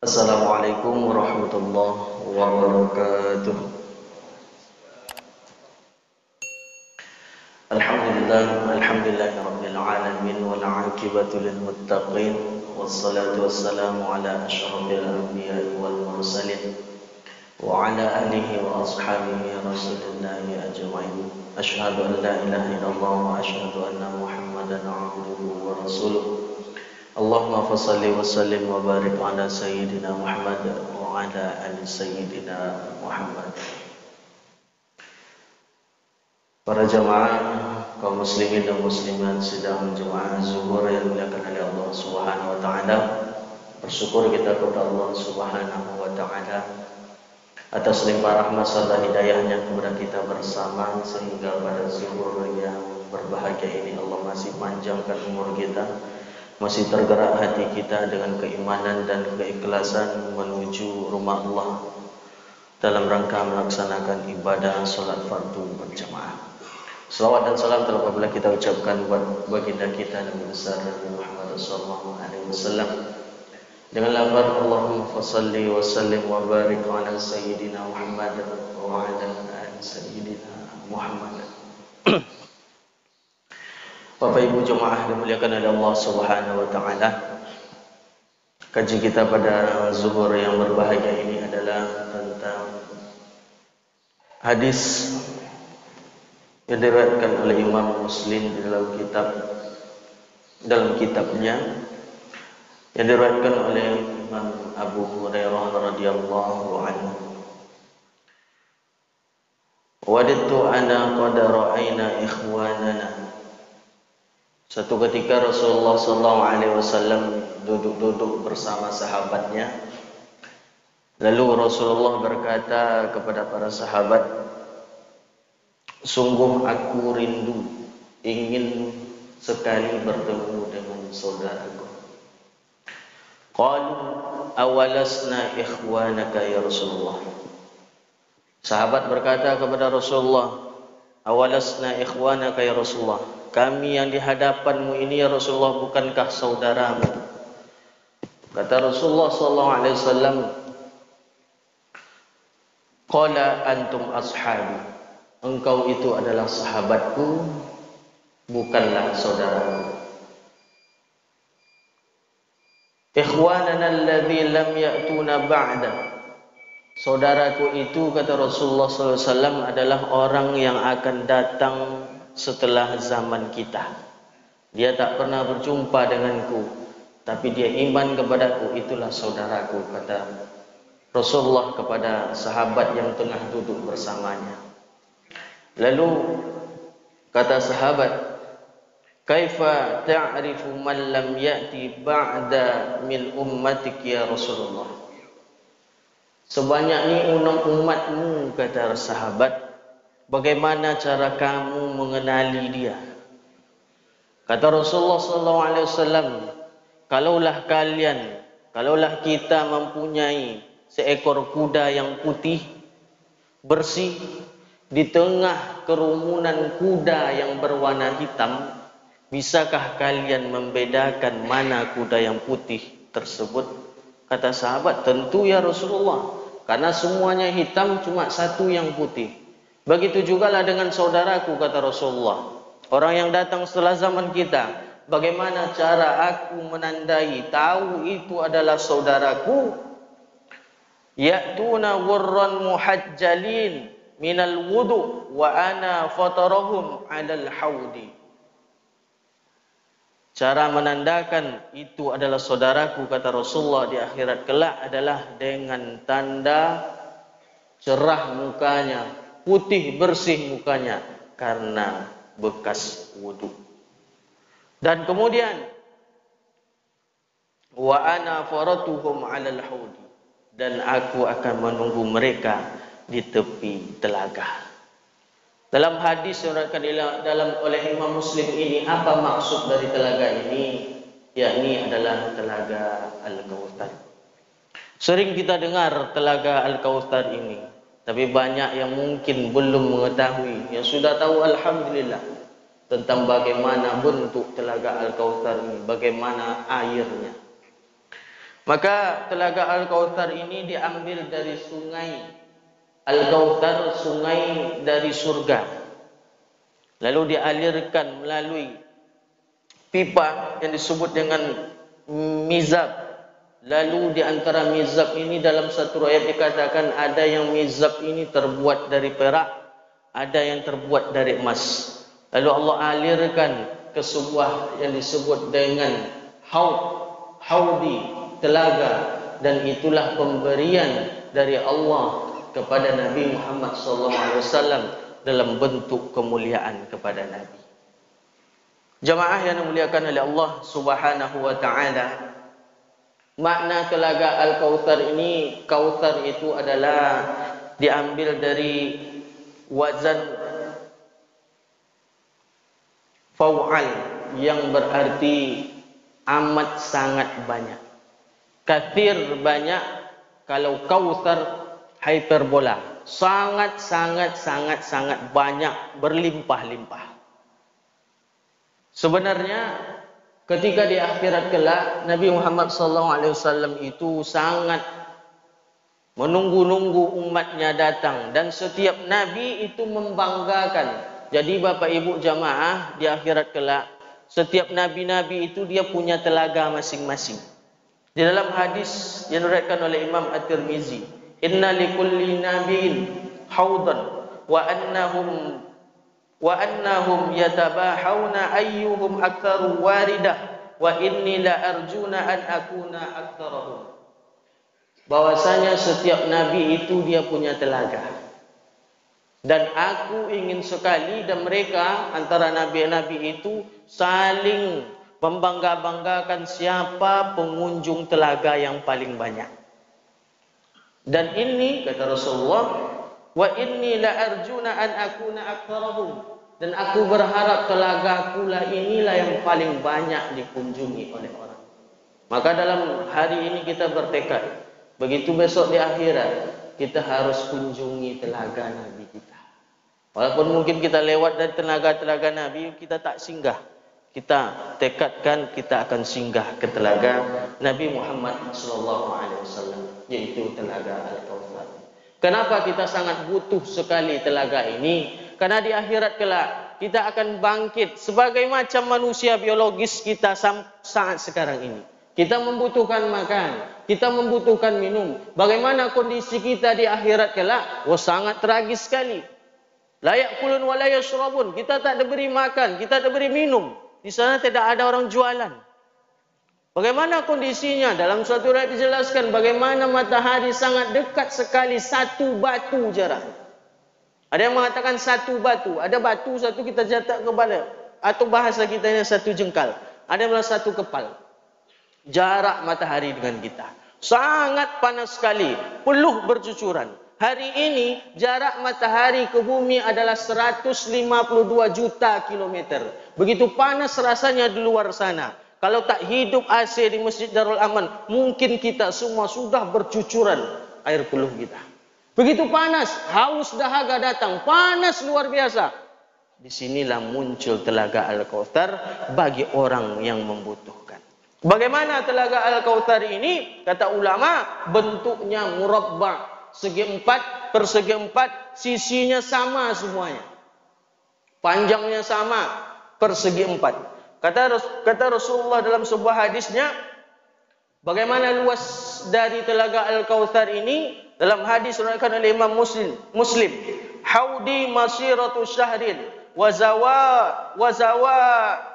Assalamualaikum warahmatullahi wabarakatuh. Alhamdulillahirabbil alamin wal 'aqibatu lil muttaqin wassalatu wassalamu ala asyrafil anbiya'i wal mursalin wa ala alihi wa ashabihi rasulillahi ajma'in. Asyhadu an la ilaha illallah wa asyhadu anna Muhammadan 'abduhu wa rasuluh. Allahumma fassalli wa sallim wa barik ala sayyidina Muhammad wa ala ali sayyidina Muhammad. Para jamaah kaum muslimin dan muslimat sidang jemaah zuhur yang dimuliakan oleh Allah Subhanahu wa taala. Bersyukur kita kepada Allah Subhanahu wa taala atas limpah rahmat serta hidayahnya kepada kita bersama sehingga pada zuhur yang berbahagia ini Allah masih panjangkan umur kita, masih tergerak hati kita dengan keimanan dan keikhlasan menuju rumah Allah dalam rangka melaksanakan ibadah salat fardu berjamaah. Salawat dan salam telah kita ucapkan buat baginda kita Nabi besar Nabi Muhammad sallallahu alaihi wasallam dengan lafaz Allahumma fashalli wa sallim wa barik ala sayyidina Muhammad wa ala ali sayyidina Muhammad. Bapak Ibu jemaah dimuliakan oleh Allah Subhanahu wa taala. Kaji kita pada zuhur yang berbahagia ini adalah tentang hadis yang diriwayatkan oleh Imam Muslim di dalam kitabnya yang diriwayatkan oleh Imam Abu Hurairah radhiyallahu anhu. Wadittu ana qad ra'ayna ikhwanana. Satu ketika Rasulullah sallallahu alaihi wasallam duduk-duduk bersama sahabatnya. Lalu Rasulullah berkata kepada para sahabat, sungguh aku rindu ingin sekali bertemu dengan saudaraku. Qalu awalasna ikhwanaka ya Rasulullah. Sahabat berkata kepada Rasulullah, awalasna ikhwanaka ya Rasulullah. Kami yang di hadapanmu ini ya Rasulullah bukankah saudaramu? Kata Rasulullah sallallahu alaihi wasallam, qala antum ashabi. Engkau itu adalah sahabatku, bukanlah saudaraku. Ikhwanana alladhi lam ya'tuna ba'da. Saudaraku itu kata Rasulullah sallallahu alaihi wasallam adalah orang yang akan datang setelah zaman kita. Dia tak pernah berjumpa denganku, tapi dia iman kepadaku, itulah saudaraku, kata Rasulullah kepada sahabat yang tengah duduk bersamanya. Lalu kata sahabat, kaifa ta'rifu man lam ya'ti ba'da min ummatik ya Rasulullah. Sebanyak ni umatmu, kata sahabat, bagaimana cara kamu mengenali dia? Kata Rasulullah sallallahu alaihi wasallam, kalaulah kita mempunyai seekor kuda yang putih, bersih, di tengah kerumunan kuda yang berwarna hitam, bisakah kalian membedakan mana kuda yang putih tersebut? Kata sahabat, tentu ya Rasulullah, karena semuanya hitam, cuma satu yang putih. Begitu jugalah dengan saudaraku, kata Rasulullah. Orang yang datang setelah zaman kita, bagaimana cara aku menandai tahu itu adalah saudaraku? Ya'tuna ghurran muhajjalin minal wudu wa ana fatarahum 'alal haudi. Cara menandakan itu adalah saudaraku, kata Rasulullah, di akhirat kelak adalah dengan tanda cerah mukanya, putih bersih mukanya karena bekas wudu. Dan kemudian wa ana faratuhum 'alal haudi, dan aku akan menunggu mereka di tepi telaga. Dalam hadis yang diriwayatkan oleh Imam Muslim ini, apa maksud dari telaga ini? Yakni adalah telaga Al-Kautsar. Sering kita dengar telaga Al-Kautsar ini, tapi banyak yang mungkin belum mengetahui. Yang sudah tahu alhamdulillah tentang bagaimana bentuk telaga Al-Kautsar ini, bagaimana airnya. Maka telaga Al-Kautsar ini diambil dari sungai Al-Kautsar, sungai dari surga. Lalu dialirkan melalui pipa yang disebut dengan mizab. Lalu di antara mizab ini dalam satu ayat dikatakan ada yang mizab ini terbuat dari perak, ada yang terbuat dari emas. Lalu Allah alirkan ke sebuah yang disebut dengan haudi, telaga, dan itulah pemberian dari Allah kepada Nabi Muhammad SAW dalam bentuk kemuliaan kepada Nabi. Jamaah yang dimuliakan oleh Allah Subhanahu wa taala, makna telaga Al-Kautsar ini, Kautsar itu adalah diambil dari wazan fa'al yang berarti amat sangat banyak. Kathir banyak, kalau Kautsar hyperbola, sangat banyak, berlimpah-limpah. Sebenarnya ketika di akhirat kelak Nabi Muhammad SAW itu sangat menunggu-nunggu umatnya datang, dan setiap nabi itu membanggakan. Jadi Bapak Ibu jamaah, di akhirat kelak setiap nabi-nabi itu dia punya telaga masing-masing. Di dalam hadis yang diriwayatkan oleh Imam At-Tirmizi, inna likulli nabiyyin haudan wa annahum yatabahawna ayyuhum aktsaru waridah wa inni la arjuna an akuna aktsarahum. Bahwasanya setiap nabi itu dia punya telaga, dan aku ingin sekali dan mereka antara nabi-nabi itu saling membangga-banggakan siapa pengunjung telaga yang paling banyak. Dan ini kata Rasulullah, wa inni la arjuna an akuna aktsarahum, dan aku berharap telagaku lah inilah yang paling banyak dikunjungi oleh orang. Maka dalam hari ini kita bertekad, begitu besok di akhirat kita harus kunjungi telaga Nabi kita. Walaupun mungkin kita lewat dari telaga-telaga Nabi, kita tak singgah. Kita tekadkan kita akan singgah ke telaga Nabi Muhammad SAW, yaitu telaga Al-Kautsar. Kenapa kita sangat butuh sekali telaga ini? Karena di akhirat kelak kita akan bangkit sebagai macam manusia biologis kita saat sekarang ini. Kita membutuhkan makan, kita membutuhkan minum. Bagaimana kondisi kita di akhirat kelak? Sangat tragis sekali. La ya'kulun wa la yashrabun. Kita tak diberi makan, kita tak diberi minum. Di sana tidak ada orang jualan. Bagaimana kondisinya? Dalam suatu ayat dijelaskan bagaimana matahari sangat dekat sekali, satu batu jarak. Ada yang mengatakan satu batu. Ada batu satu kita jatuh kepala. Atau bahasa kita ini satu jengkal. Ada yang bilang satu kepal. Jarak matahari dengan kita. Sangat panas sekali. Peluh bercucuran. Hari ini jarak matahari ke bumi adalah 152 juta kilometer. Begitu panas rasanya di luar sana. Kalau tak hidup AC di Masjid Darul Aman, mungkin kita semua sudah bercucuran air peluh kita. Begitu panas, haus dahaga datang, panas luar biasa. Disinilah muncul telaga Al-Kautsar bagi orang yang membutuhkan. Bagaimana telaga Al-Kautsar ini? Kata ulama, bentuknya murabba, segi 4 per segi 4, sisinya sama semuanya. Panjangnya sama per segi 4. Kata Rasulullah dalam sebuah hadisnya, bagaimana luas dari telaga Al-Kautsar ini? Dalam hadis diriwayatkan oleh Imam Muslim, haudi masiratu syahrin wa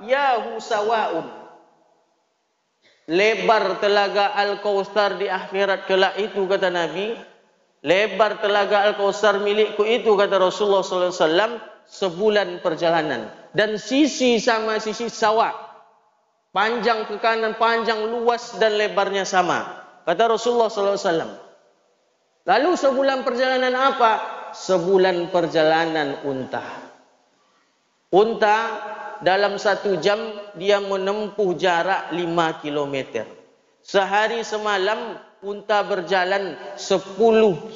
yahu sawaun. Lebar telaga Al-Kautsar di akhirat kelak itu, kata Nabi, lebar telaga Al-Kautsar milikku itu, kata Rasulullah SAW, sebulan perjalanan. Dan sisi sama sisi sawa, panjang ke kanan, panjang, luas dan lebarnya sama, kata Rasulullah SAW. Lalu sebulan perjalanan apa? Sebulan perjalanan unta. Unta dalam 1 jam dia menempuh jarak 5 kilometer. Sehari semalam unta berjalan 10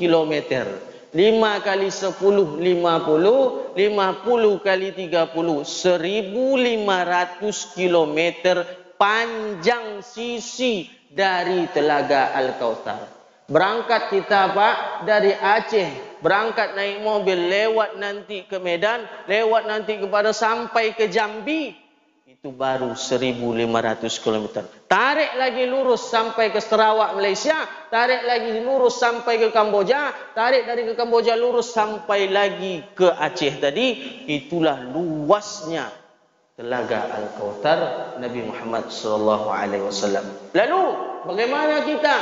kilometer. 5 kali 10, 50. 50 kali 30, 1.500 kilometer panjang sisi dari Telaga Al-Kautsar. Berangkat kita Pak dari Aceh, berangkat naik mobil, lewat nanti ke Medan, lewat nanti kepada sampai ke Jambi, itu baru 1.500 km. Tarik lagi lurus sampai ke Sarawak Malaysia, tarik lagi lurus sampai ke Kamboja, tarik dari ke Kamboja lurus sampai lagi ke Aceh tadi. Itulah luasnya Telaga Al-Kautsar Nabi Muhammad SAW. Lalu bagaimana kita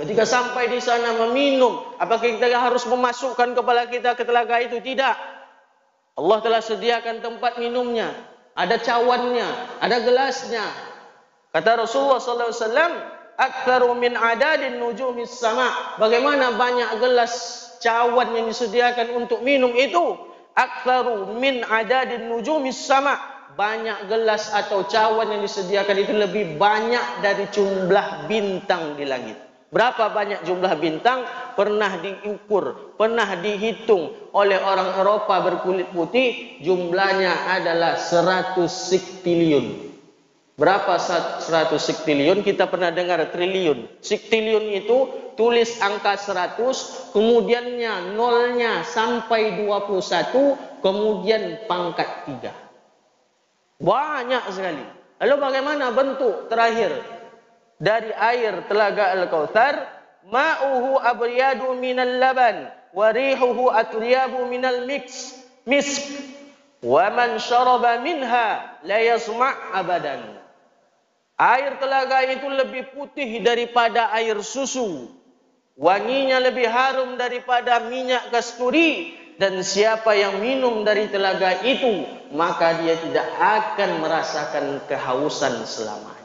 ketika sampai di sana meminum? Apakah kita harus memasukkan kepala kita ke telaga itu? Tidak. Allah telah sediakan tempat minumnya, ada cawannya, ada gelasnya. Kata Rasulullah SAW, "Aktsaru min adadin nujumis sama." Bagaimana banyak gelas cawan yang disediakan untuk minum itu? Aktsaru min adadin nujumis sama. Banyak gelas atau cawan yang disediakan itu lebih banyak dari jumlah bintang di langit. Berapa banyak jumlah bintang? Pernah diukur, pernah dihitung oleh orang Eropa berkulit putih. Jumlahnya adalah 100 sektiliun. Berapa 100 sektiliun? Kita pernah dengar triliun. Sektiliun itu tulis angka 100, kemudiannya nolnya sampai 21, kemudian pangkat 3. Banyak sekali. Lalu bagaimana bentuk terakhir dari air Telaga Al-Kautsar? Ma'uhu abyadu minal laban wa rihuhu atyabu minal misk wa man syaraba minha la yasma' abadan. Air telaga itu lebih putih daripada air susu, wanginya lebih harum daripada minyak kasturi, dan siapa yang minum dari telaga itu maka dia tidak akan merasakan kehausan selamanya.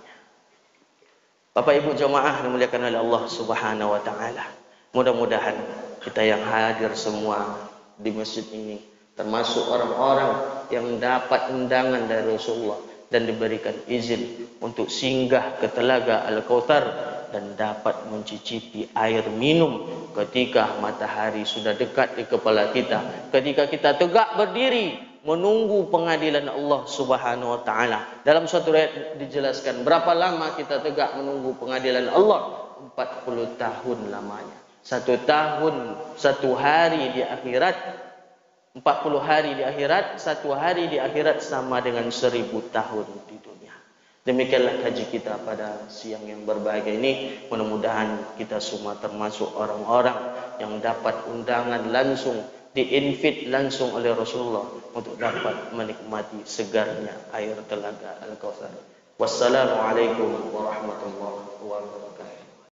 Bapak Ibu jemaah dimuliakan oleh Allah Subhanahu wa taala. Mudah-mudahan kita yang hadir semua di masjid ini termasuk orang-orang yang dapat undangan dari Rasulullah dan diberikan izin untuk singgah ke Telaga Al-Kautsar dan dapat mencicipi air minum ketika matahari sudah dekat di kepala kita, ketika kita tegak berdiri menunggu pengadilan Allah Subhanahu wa taala. Dalam suatu ayat dijelaskan berapa lama kita tegak menunggu pengadilan Allah? 40 tahun lamanya. 1 tahun, 1 hari di akhirat, 40 hari di akhirat, 1 hari di akhirat sama dengan 1000 tahun di dunia. Demikianlah kaji kita pada siang yang berbahagia ini. Mudah-mudahan kita semua termasuk orang-orang yang dapat undangan langsung, diinvite langsung oleh Rasulullah untuk dapat menikmati segarnya air Telaga Al-Kautsar. Wassalamualaikum warahmatullahi wabarakatuh.